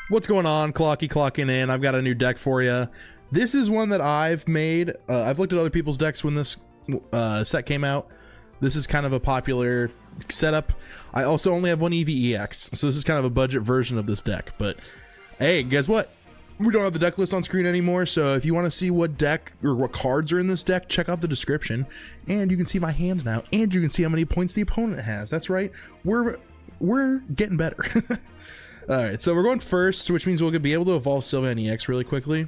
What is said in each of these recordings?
What's going on, Clocky clocking in? I've got a new deck for you. This is one that I've made. I've looked at other people's decks when this set came out. This is kind of a popular setup. I also only have one EV EX, so this is kind of a budget version of this deck. But hey, guess what? We don't have the deck list on screen anymore, so if you want to see what deck or what cards are in this deck, check out the description. And you can see my hand now, and you can see how many points the opponent has. That's right. We're getting better. All right, so we're going first, which means we'll be able to evolve Sylveon EX really quickly.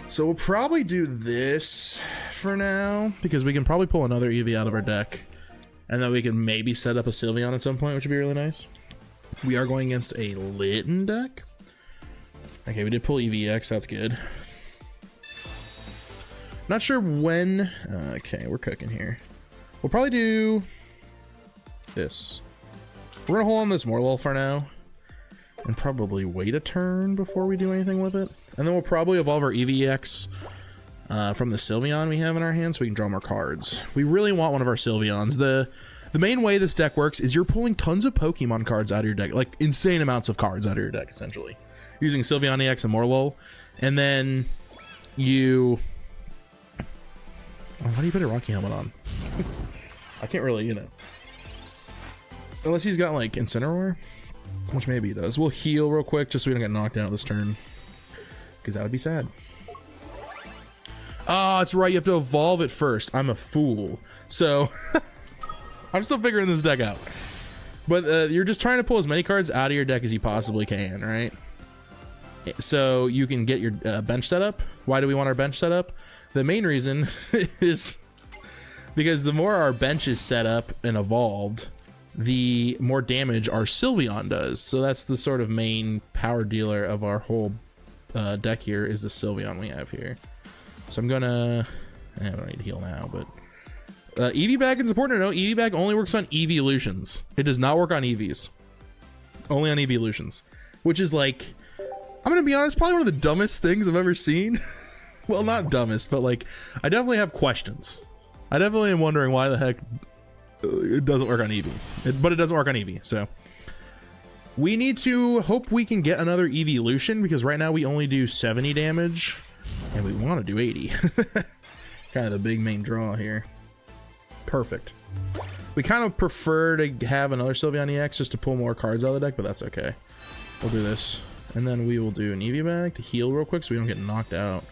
So we'll probably do this for now, because we can probably pull another EV out of our deck, and then we can maybe set up a Sylveon at some point, which would be really nice. We are going against a Litten deck. Okay, we did pull EVX, that's good. Not sure when. Okay, we're cooking here. We'll probably do this. We're gonna hold on this Morlul for now, and probably wait a turn before we do anything with it. And then we'll probably evolve our EVX from the Sylveon we have in our hands, so we can draw more cards. We really want one of our Sylveons. The main way this deck works is you're pulling tons of Pokemon cards out of your deck, like insane amounts of cards out of your deck, essentially, using Sylveon EX and Morlul. And then you... Oh, why do you put a Rocky Helmet on? I can't really, you know. Unless he's got like Incineroar, which maybe he does. We'll heal real quick just so we don't get knocked out this turn, because that would be sad. Oh, that's right. You have to evolve it first. I'm a fool. So I'm still figuring this deck out. But you're just trying to pull as many cards out of your deck as you possibly can, right? So you can get your bench set up. Why do we want our bench set up? The main reason is because the more our bench is set up and evolved, the more damage our Sylveon does. So that's the sort of main power dealer of our whole deck here, is the Sylveon we have here. So I'm gonna... I don't need to heal now, but... EV Bag is important to know. EV Bag only works on evolutions. It does not work on EVs. Only on evolutions. Which is like... I'm gonna be honest, probably one of the dumbest things I've ever seen. Well, not dumbest, but like... I definitely have questions. I definitely am wondering why the heck... it doesn't work on Eevee, but it doesn't work on Eevee. So we need to hope we can get another evolution, because right now we only do 70 damage and we want to do 80. Kind of the big main draw here. Perfect. We kind of prefer to have another Sylveon EX just to pull more cards out of the deck, but that's okay. We'll do this, and then we will do an EV Bag to heal real quick so we don't get knocked out.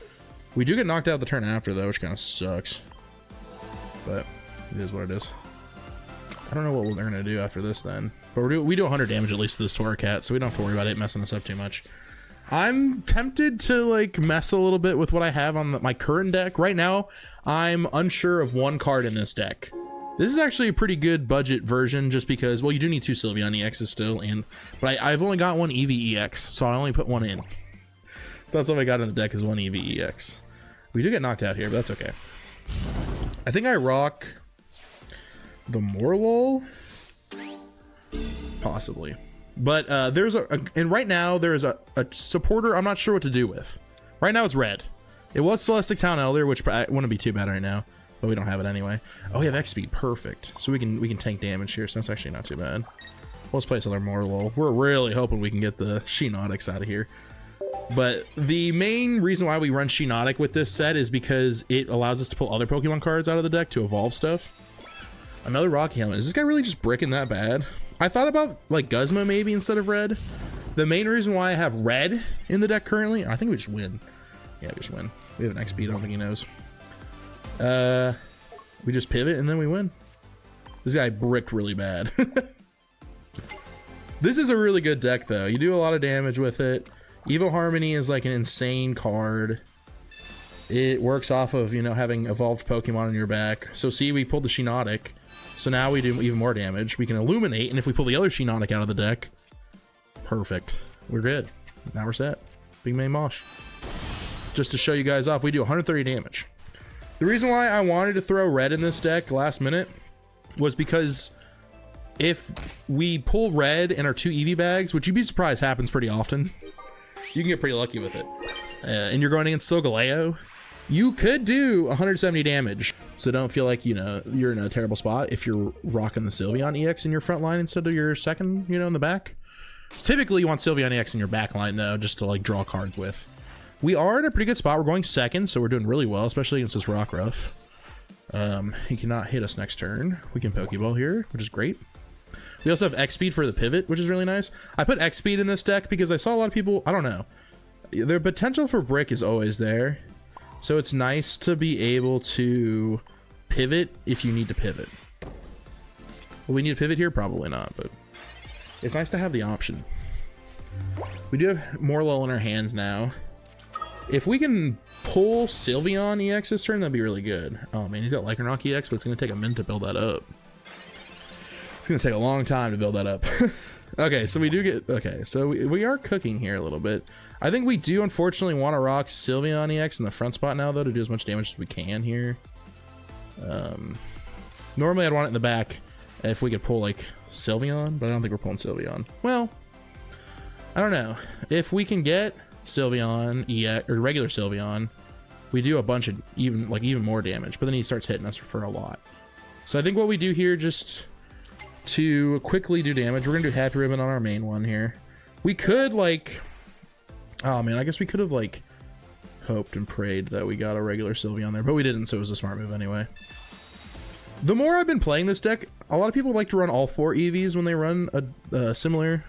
We do get knocked out the turn after though, which kind of sucks, but it is what it is. I don't know what they're gonna do after this then, but we do 100 damage at least to this Torracat, so we don't have to worry about it messing us up too much. I'm tempted to like mess a little bit with what I have on my current deck. Right now, I'm unsure of one card in this deck. This is actually a pretty good budget version, just because, well, you do need two Sylveon EXs still, but I've only got one EV EX, so I only put one in. So that's all I got in the deck is one EV EX. We do get knocked out here, but that's okay. I think I rock the Morlul, possibly, but there's and right now there is a supporter I'm not sure what to do with. Right now it's red. It was Celestic Town Elder, which wouldn't be too bad right now, but we don't have it anyway. Oh, we have X speed, perfect. So we can tank damage here, so that's actually not too bad. Let's place another Morlul. We're really hoping we can get the Shiinotic out of here. But the main reason why we run Shiinotic with this set is because it allows us to pull other Pokemon cards out of the deck to evolve stuff. Another Rocky Helmet. Is this guy really just bricking that bad? I thought about like Guzma maybe instead of red. The main reason why I have red in the deck currently, I think we just win. Yeah, we just win. We have an XP, I don't think he knows. We just pivot and then we win. This guy bricked really bad. This is a really good deck though. You do a lot of damage with it. Evo Harmony is like an insane card. It works off of, you know, having evolved Pokemon in your back. So see, we pulled the Shiinotic. So now we do even more damage. We can Illuminate, and if we pull the other Shiinotic out of the deck, perfect. We're good. Now we're set. Big main mosh. Just to show you guys off, we do 130 damage. The reason why I wanted to throw red in this deck last minute was because if we pull red in our two EV bags, which you'd be surprised happens pretty often, you can get pretty lucky with it. And you're going against Solgaleo, you could do 170 damage. So don't feel like, you know, you're in a terrible spot if you're rocking the Sylveon EX in your front line instead of your second, you know, in the back. So typically you want Sylveon EX in your backline though, just to like draw cards with. We are in a pretty good spot. We're going second, so we're doing really well, especially against this Rockruff. He cannot hit us next turn. We can Pokeball here, which is great. We also have X speed for the pivot, which is really nice. I put X speed in this deck because I saw a lot of people, I don't know. Their potential for brick is always there. So it's nice to be able to pivot if you need to pivot. Will we need to pivot here? Probably not, but it's nice to have the option. We do have Morlow in our hand now. If we can pull Sylveon EX this turn, that'd be really good. Oh man, he's got Lycanrock EX, but it's gonna take a minute to build that up. It's gonna take a long time to build that up. Okay, so we do get, okay, so we are cooking here a little bit. I think we do unfortunately want to rock Sylveon EX in the front spot now though to do as much damage as we can here. Normally I'd want it in the back if we could pull like Sylveon, but I don't think we're pulling Sylveon. Well, I don't know. If we can get Sylveon EX or regular Sylveon, we do a bunch of even more damage, but then he starts hitting us for a lot. So I think what we do here, just to quickly do damage, we're gonna do Happy Ribbon on our main one here. We could like, oh man, I guess we could have like hoped and prayed that we got a regular Sylveon there, but we didn't, so it was a smart move anyway. The more I've been playing this deck, a lot of people like to run all 4 EVs when they run a similar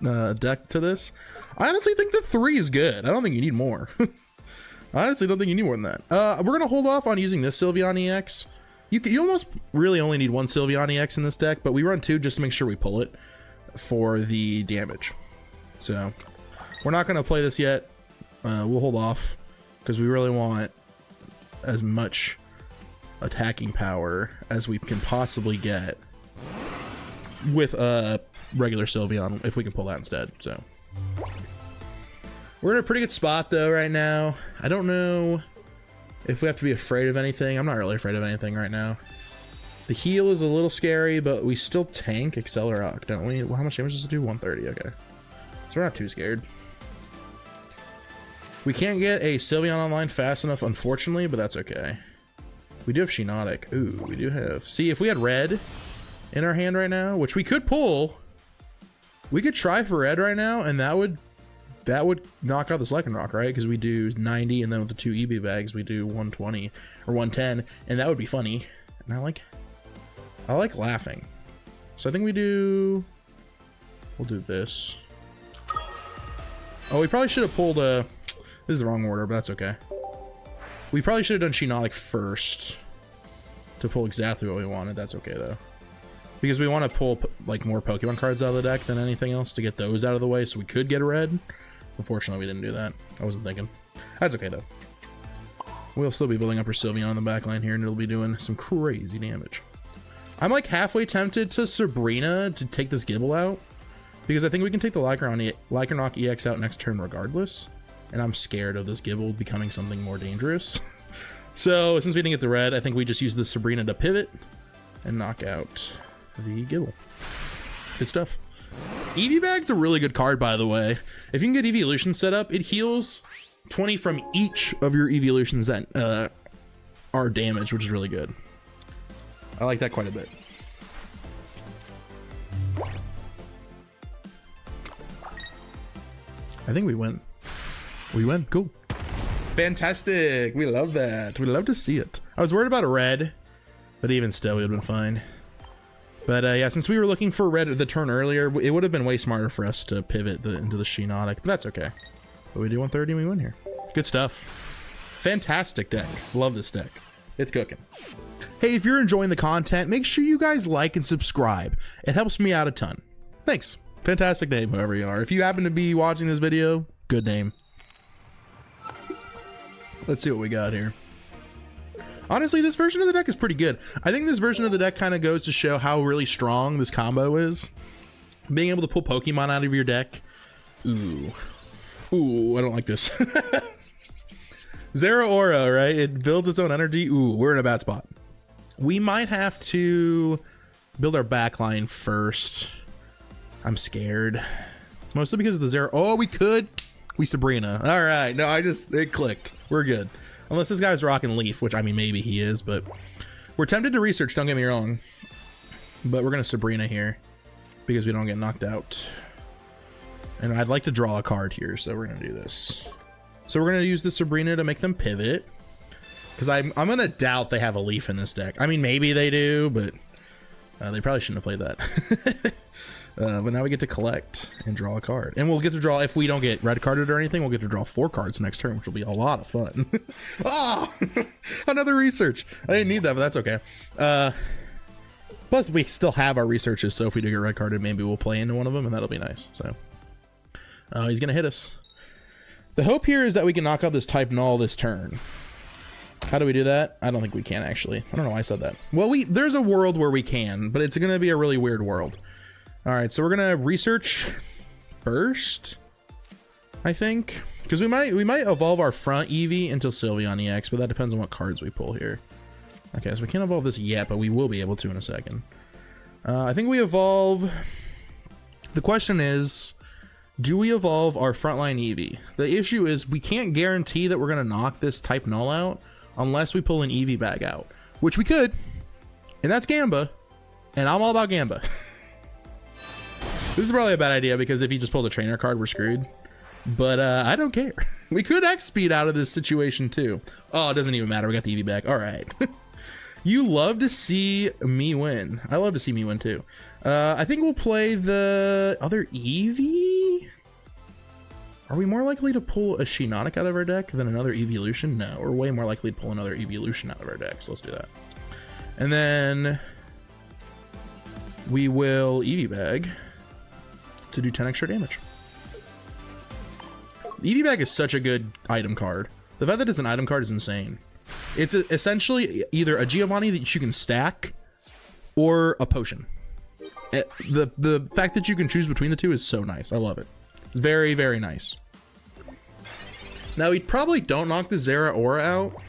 deck to this. I honestly think the 3 is good. I don't think you need more. I honestly don't think you need more than that. We're gonna hold off on using this Sylveon EX. You almost really only need one Sylveon EX in this deck, but we run 2 just to make sure we pull it for the damage. So we're not gonna play this yet. We'll hold off because we really want as much attacking power as we can possibly get with a regular Sylveon if we can pull that instead. So we're in a pretty good spot though right now. I don't know if we have to be afraid of anything. I'm not really afraid of anything right now. The heal is a little scary, but we still tank Incineroar, don't we? Well, how much damage does it do? 130, okay. So we're not too scared. We can't get a Sylveon online fast enough, unfortunately, but that's okay. We do have Shiinotic. Ooh, we do have... See, if we had red in our hand right now, which we could pull, we could try for red right now, and that would knock out this Lycanroc, right? Because we do 90, and then with the 2 EB bags, we do 120 or 110, and that would be funny. And I like laughing. So I think we'll do this. Oh, we probably should have pulled a... This is the wrong order, but that's okay. We probably should have done Shiinotic first to pull exactly what we wanted. That's okay though, because we want to pull like more Pokemon cards out of the deck than anything else to get those out of the way, so we could get a red. Unfortunately, we didn't do that. I wasn't thinking. That's okay though. We'll still be building up our Sylveon on the back line here, and it'll be doing some crazy damage. I'm like halfway tempted to Sabrina to take this Gibble out, because I think we can take the Lycanroc EX out next turn regardless. And I'm scared of this Gibble becoming something more dangerous. So since we didn't get the red, I think we just use the Sabrina to pivot and knock out the Gibble. Good stuff. EV Bag's a really good card, by the way. If you can get Evolution set up, it heals 20 from each of your Evolutions that are damaged, which is really good. I like that quite a bit. I think we win. We win. Cool. Fantastic. We love that. We love to see it. I was worried about a red, but even still, we would have been fine. But yeah, since we were looking for red at the turn earlier, it would have been way smarter for us to pivot into the Shiinotic, but that's okay. But we do 130 and we win here. Good stuff. Fantastic deck. Love this deck. It's cooking. Hey, if you're enjoying the content, make sure you guys like and subscribe. It helps me out a ton. Thanks. Fantastic name, whoever you are. If you happen to be watching this video, good name. Let's see what we got here. Honestly, this version of the deck is pretty good. I think this version of the deck kind of goes to show how really strong this combo is. Being able to pull Pokemon out of your deck. Ooh. Ooh, I don't like this. Zeraora, right? It builds its own energy. Ooh, we're in a bad spot. We might have to build our backline first. I'm scared. Mostly because of the Zero. Oh, we could. We Sabrina. All right. No, it clicked. We're good. Unless this guy's rocking Leaf, which I mean, maybe he is, but we're tempted to research. Don't get me wrong. But we're going to Sabrina here because we don't get knocked out. And I'd like to draw a card here, so we're gonna do this. So we're gonna use the Sabrina to make them pivot. Because I'm gonna doubt they have a leaf in this deck. I mean, maybe they do, but they probably shouldn't have played that. But now we get to collect and draw a card. And we'll get to draw, if we don't get red carded or anything, we'll get to draw 4 cards next turn, which will be a lot of fun. Oh, another research. I didn't need that, but that's okay. Plus, we still have our researches, so if we do get red carded, maybe we'll play into one of them, and that'll be nice. So he's going to hit us. The hope here is that we can knock out this type null this turn. How do we do that? I don't think we can, actually. I don't know why I said that. Well, there's a world where we can, but it's going to be a really weird world. All right, so we're going to research first, I think. Because we might evolve our front Eevee into Sylveon EX, but that depends on what cards we pull here. Okay, so we can't evolve this yet, but we will be able to in a second. I think we evolve... The question is, do we evolve our frontline Eevee? The issue is we can't guarantee that we're going to knock this type null out unless we pull an Eevee bag out, which we could, and that's Gamba, and I'm all about Gamba. This is probably a bad idea because if he just pulls a trainer card, we're screwed. But I don't care. We could X speed out of this situation too. Oh, it doesn't even matter. We got the Eevee back. All right. You love to see me win. I love to see me win too. I think we'll play the other Eevee. Are we more likely to pull a Shiinotic out of our deck than another Evolution? No, we're way more likely to pull another Evolution out of our deck. So let's do that. And then we will Eevee bag to do 10 extra damage. Eevee bag is such a good item card. The fact that it's an item card is insane. It's essentially either a Giovanni that you can stack or a potion. The fact that you can choose between the two is so nice. I love it. Very, very nice. Now, we probably don't knock the Zeraora out,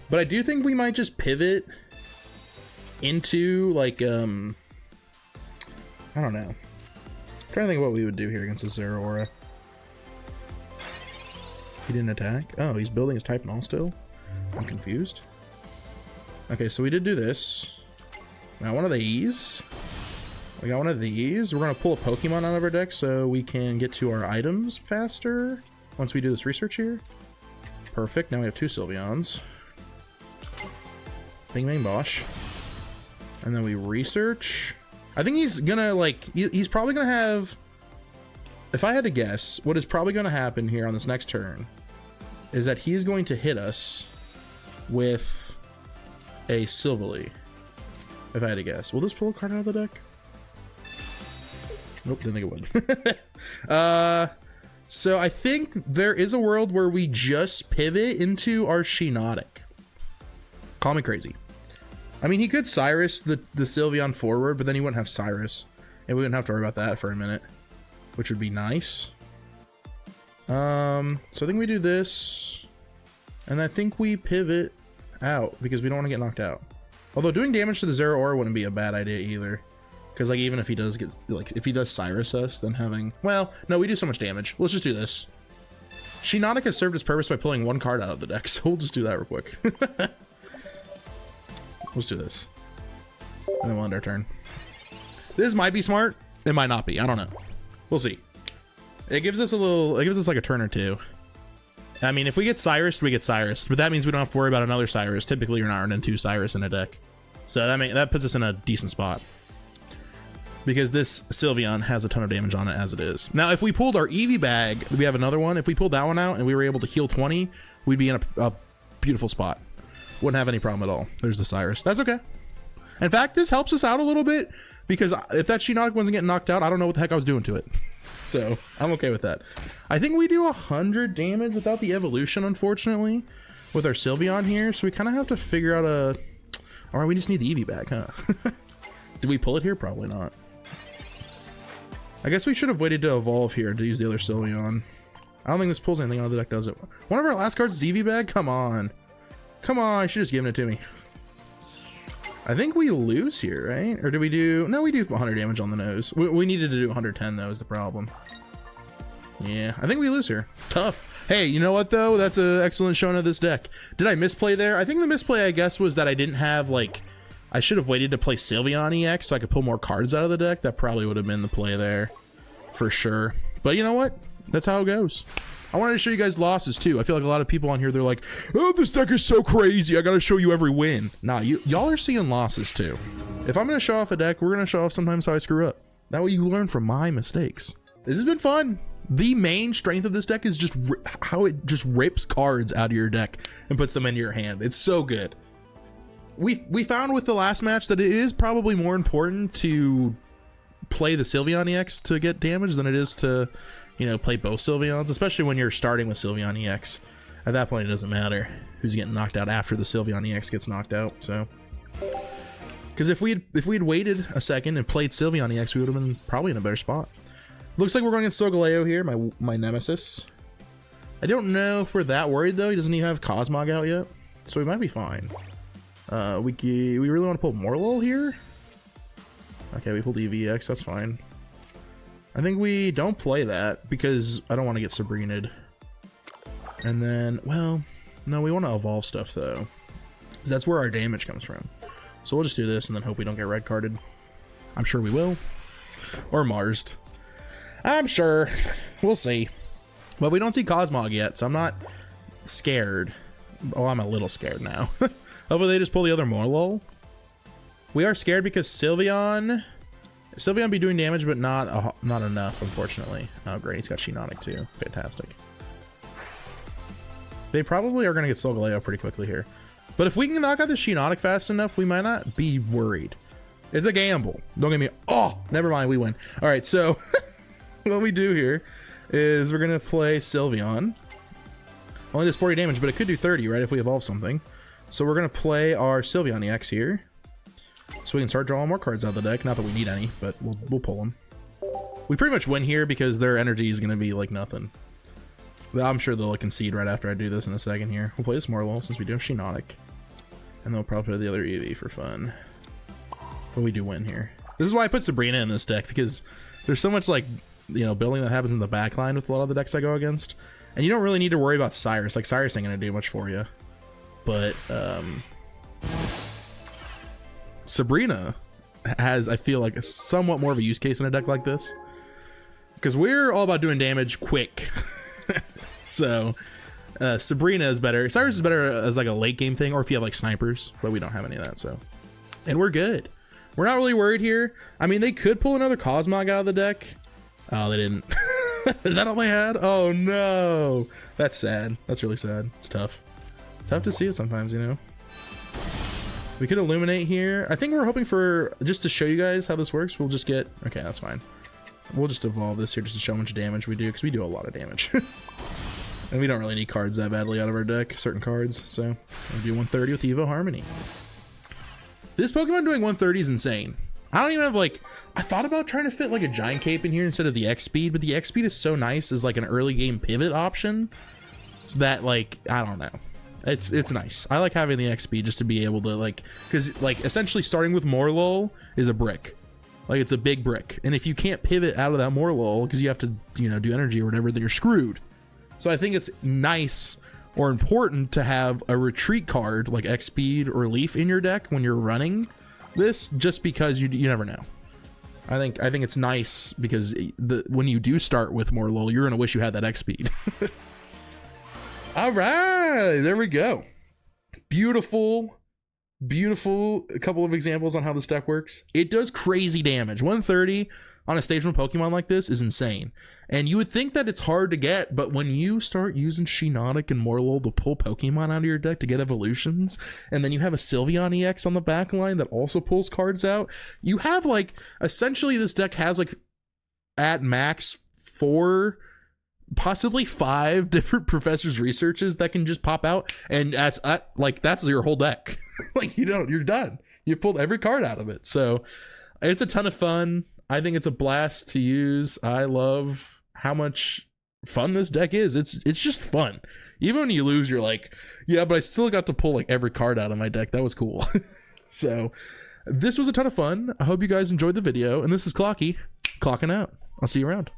but I do think we might just pivot into, like, I don't know. I'm trying to think what we would do here against the Zeraora. He didn't attack? Oh, he's building his type null still? I'm confused. Okay, so we did do this. Now, one of these. We got one of these. We're going to pull a Pokemon out of our deck so we can get to our items faster once we do this research here. Perfect. Now we have 2 Sylveons. Bing, bang, bosh. And then we research. I think he's going to, like, he's probably going to have... If I had to guess, what is probably going to happen here on this next turn is that he's going to hit us with a Silvally. If I had to guess. Will this pull a card out of the deck? Nope, didn't think it would. So I think there is a world where we just pivot into our Shiinotic. Call me crazy. I mean, he could Cyrus the Sylveon forward, but then he wouldn't have Cyrus. And we wouldn't have to worry about that for a minute, which would be nice. So I think we do this, and I think we pivot out because we don't want to get knocked out. Although doing damage to the Zeraora wouldn't be a bad idea either. Because, like, even if he does get, like, if he does Cyrus us, then having... Well, no, we do so much damage. Let's just do this. Shiinotic has served its purpose by pulling 1 card out of the deck, so we'll just do that real quick. Let's do this. And then we'll end our turn. This might be smart. It might not be. I don't know. We'll see. It gives us a little... It gives us, like, a turn or two. I mean, if we get Cyrus, we get Cyrus. But that means we don't have to worry about another Cyrus. Typically, you're not running 2 Cyrus in a deck. So that puts us in a decent spot. Because this Sylveon has a ton of damage on it as it is. Now, if we pulled our Eevee bag, we have another one. If we pulled that one out and we were able to heal 20, we'd be in a beautiful spot. Wouldn't have any problem at all. There's the Cyrus. That's okay. In fact, this helps us out a little bit because if that Shiinotic wasn't getting knocked out, I don't know what the heck I was doing to it. So I'm okay with that. I think we do 100 damage without the evolution, unfortunately, with our Sylveon here. So we kind of have to figure out a... All right, we just need the Eevee bag, huh? Do we pull it here? Probably not. I guess we should have waited to evolve here to use the other Sylveon. I don't think this pulls anything out of the deck, does it? One of our last cards is Eevee bag? Come on. Come on, you should have just given it to me. I think we lose here, right? Or do we do... No, we do 100 damage on the nose. We needed to do 110, though, is the problem. Yeah, I think we lose here. Tough. Hey, you know what, though? That's an excellent showing of this deck. Did I misplay there? I think the misplay, I guess, was that I didn't have, like... I should have waited to play Sylveon EX so I could pull more cards out of the deck. That probably would have been the play there. for sure. But you know what? That's how it goes. I wanted to show you guys losses too. I feel like a lot of people on here, they're like, oh, this deck is so crazy, I gotta show you every win. Nah, y'all are seeing losses too. If I'm gonna show off a deck, we're gonna show off sometimes how I screw up. That way you learn from my mistakes. This has been fun. The main strength of this deck is just how it just rips cards out of your deck and puts them into your hand. It's so good. We found with the last match that it is probably more important to play the Sylveon EX to get damage than it is to, you know, play both Sylveons, especially when you're starting with Sylveon EX. At that point, it doesn't matter who's getting knocked out after the Sylveon EX gets knocked out. So, because if we'd waited a second and played Sylveon EX, we would have been probably in a better spot. Looks like we're going against Solgaleo here, my nemesis. I don't know if we're that worried though. He doesn't even have Cosmog out yet, so we might be fine. We really want to pull Morlul here. Okay, we pulled EVX, that's fine. I think we don't play that because I don't want to get Sabrinaed. And then, well, no, we want to evolve stuff though, because that's where our damage comes from. So we'll just do this and then hope we don't get red carded. I'm sure we will. Or Marsed. I'm sure. We'll see. But we don't see Cosmog yet, so I'm not scared. Oh, I'm a little scared now. Hopefully they just pull the other Morlul. We are scared because Sylveon be doing damage, but not enough, unfortunately. Oh, great. He's got Shiinotic too. Fantastic. They probably are going to get Solgaleo pretty quickly here. But if we can knock out the Shiinotic fast enough, we might not be worried. It's a gamble. Don't get me... Oh, never mind. We win. All right, so what we do here is we're going to play Sylveon. Only does 40 damage, but it could do 30, right, if we evolve something. So we're going to play our Sylveon EX here. So we can start drawing more cards out of the deck. Not that we need any, but we'll pull them. We pretty much win here because their energy is going to be like nothing. I'm sure they'll concede right after I do this in a second here. We'll play this Morlul since we do have Shiinotic. And they'll probably play the other EV for fun. But we do win here. This is why I put Sabrina in this deck, because there's so much, like, you know, building that happens in the backline with a lot of the decks I go against. And you don't really need to worry about Cyrus. Like, Cyrus ain't going to do much for you. But, Sabrina has, I feel like, a somewhat more of a use case in a deck like this. Because we're all about doing damage quick. So, Sabrina is better. Cyrus is better as like a late game thing, or if you have like snipers, but we don't have any of that, so. And we're good. We're not really worried here. I mean, they could pull another Cosmog out of the deck. Oh, they didn't. Is that all they had? Oh no. That's sad. That's really sad. It's tough. Tough to see it sometimes, you know. We could Illuminate here. I think we're hoping for, just to show you guys how this works, we'll just get, okay, that's fine. We'll just evolve this here just to show how much damage we do, because we do a lot of damage. And we don't really need cards that badly out of our deck, certain cards, so we'll do 130 with Evo Harmony. This Pokemon doing 130 is insane. I don't even have, like, I thought about trying to fit like a Giant Cape in here instead of the X Speed, but the X Speed is so nice as like an early game pivot option, so that, like, I don't know. It's nice. I like having the X Speed just to be able to, like, because like essentially starting with Morlul is a brick. Like, it's a big brick, and if you can't pivot out of that Morlul because you have to, you know, do energy or whatever, then you're screwed. So I think it's nice or important to have a retreat card like X Speed or Leaf in your deck when you're running this, just because you never know. I think it's nice because when you do start with Morlul, you're gonna wish you had that X Speed. All right, there we go. Beautiful. A couple of examples on how this deck works. It does crazy damage. 130 on a stage 1 Pokemon like this is insane. And you would think that it's hard to get, but when you start using Shiinotic and Morlul to pull Pokemon out of your deck to get evolutions, and then you have a Sylveon EX on the back line that also pulls cards out, you have, like, essentially this deck has, like, at max 4, possibly 5 different professors' researches that can just pop out, and that's your whole deck. Like, you're done. You've pulled every card out of it. So it's a ton of fun. I think it's a blast to use. I love how much fun this deck is. It's just fun. Even when you lose, you're like, yeah, but I still got to pull like every card out of my deck. That was cool. So this was a ton of fun. I hope you guys enjoyed the video, and this is Clocky clocking out. I'll see you around.